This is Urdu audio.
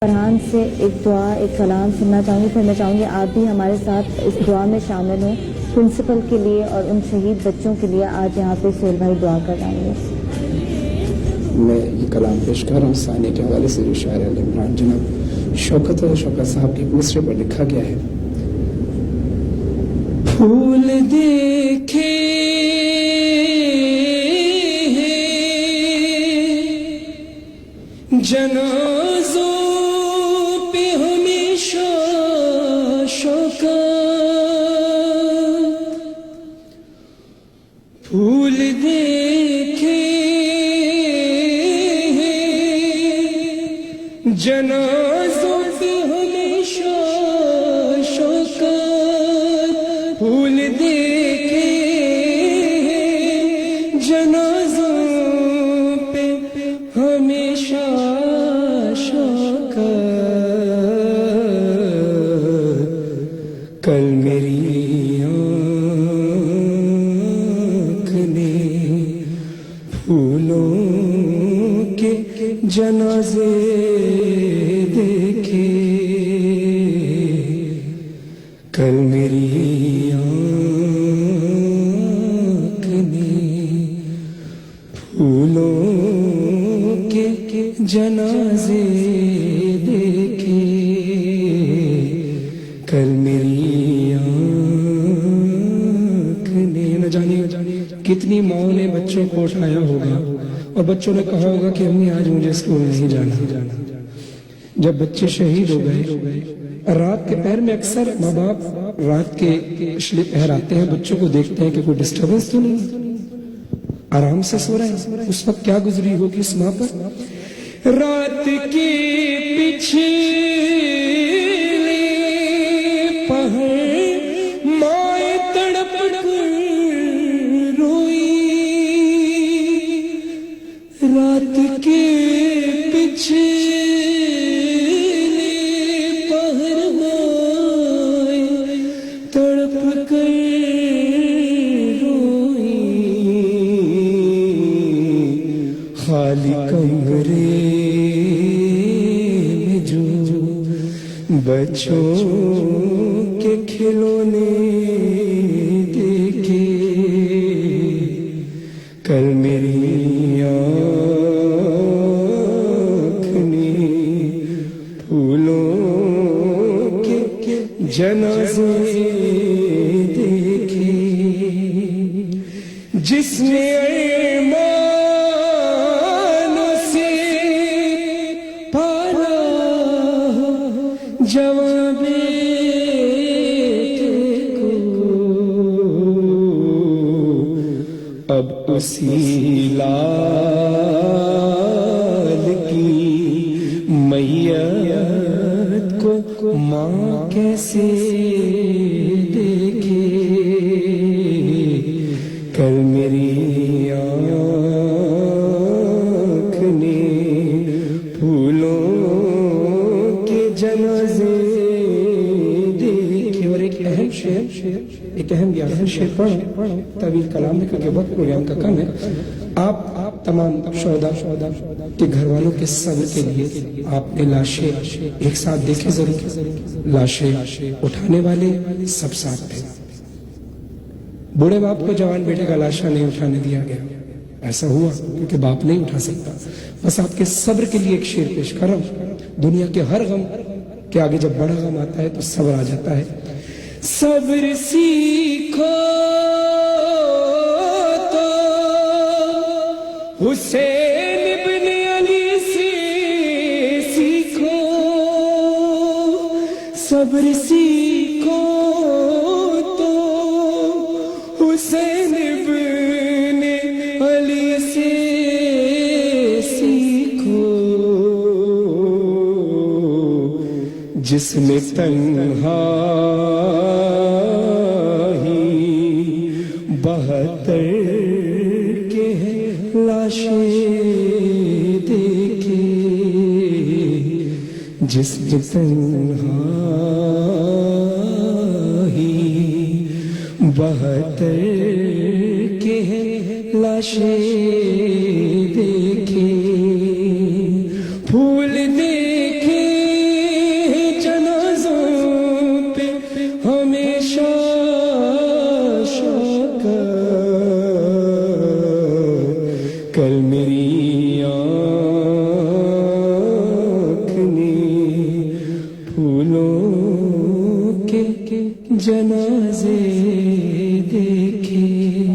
فرحان سے ایک دعا ایک کلام سننا چاہوں گی، پھر میں چاہوں گی آپ بھی ہمارے ساتھ اس دعا میں شامل ہوں پرنسپل کے لیے اور ان شہید بچوں کے لیے۔ آج یہاں پہ سہیل بھائی دعا کر رہے ہیں۔ میں یہ کلام پیش کر رہا ہوں ثانیہ کے حوالے سے جو شاعر علی عمران جناب شوکت صاحب کے مصرے پر لکھا گیا ہے۔ پھول دیکھے جنازوں پہ ہمیشہ شوکت، پھول دیکھے جنازوں پہ ہمیشہ شوکت، پھول دیکھے جنازوں پہ ہمیشہ شوکت، کل میری آنکھ نے پھولوں کے جنازے دیکھے، کل میری آنکھ نے پھولوں کے جنازے دیکھے، کل میری آنکھ نے۔ نہ جانے کتنی ماؤں نے بچوں کو اٹھایا ہوگا اور بچوں نے کہا ہوگا کہ امی آج مجھے اسکول نہیں جانا۔ جب بچے شہید ہو گئے، رات کے پہر میں اکثر ماں باپ رات کے پچھلے پہر آتے ہیں، بچوں کو دیکھتے ہیں کہ کوئی ڈسٹربنس تو نہیں، آرام سے سو رہے ہیں۔ اس وقت کیا گزری ہوگی اس ماں پر؟ رات کے پچھلے پہر مائیں تڑپ کر روئی، رات کے پچھلے پہر مائیں تڑپ کر روئی، خالی کمرے میں جو بچوں کے کھلونے دیکھے، کل میری آنکھ نے پھولوں کے جنازے دیکھے، جس نے ارمانوں سے پالا جوان بیٹے کو، اب اسی لال کی میت کو ماں کیسے دیکھے، کل میری آنکھ نے پھولوں کے جنازے دیکھے۔ اور ایک اہم شعر، ایک اہم شعر پڑھو، طویل کلام ہے کیونکہ وقت پروگرام کا کم ہے۔ آپ تمام شہداء کے گھر والوں کے صبر کے لیے آپ نے لاشیں ایک ساتھ دیکھے ضرور، لاشیں اٹھانے والے سب ساتھ تھے۔ بوڑھے باپ کو جوان بیٹے کا لاشا نہیں اٹھانے دیا گیا، ایسا ہوا کیونکہ باپ نہیں اٹھا سکتا۔ بس آپ کے صبر کے لیے ایک شعر پیش کر رہا ہوں۔ دنیا کے ہر غم کے آگے جب بڑا غم آتا ہے تو صبر آ جاتا ہے۔ صبر سیکھو تو حسین ابن علی سے سیکھو، صبر سیکھو تو حسین ابن علی سے سیکھو، جس میں تنہائی 72 کے لاشیں دیکھے، جس میں تنہائی 72 کے لاشیں دیکھے، پھول دیکھے کل میری آنکھ نے پھولوں کے جنازے دیکھے.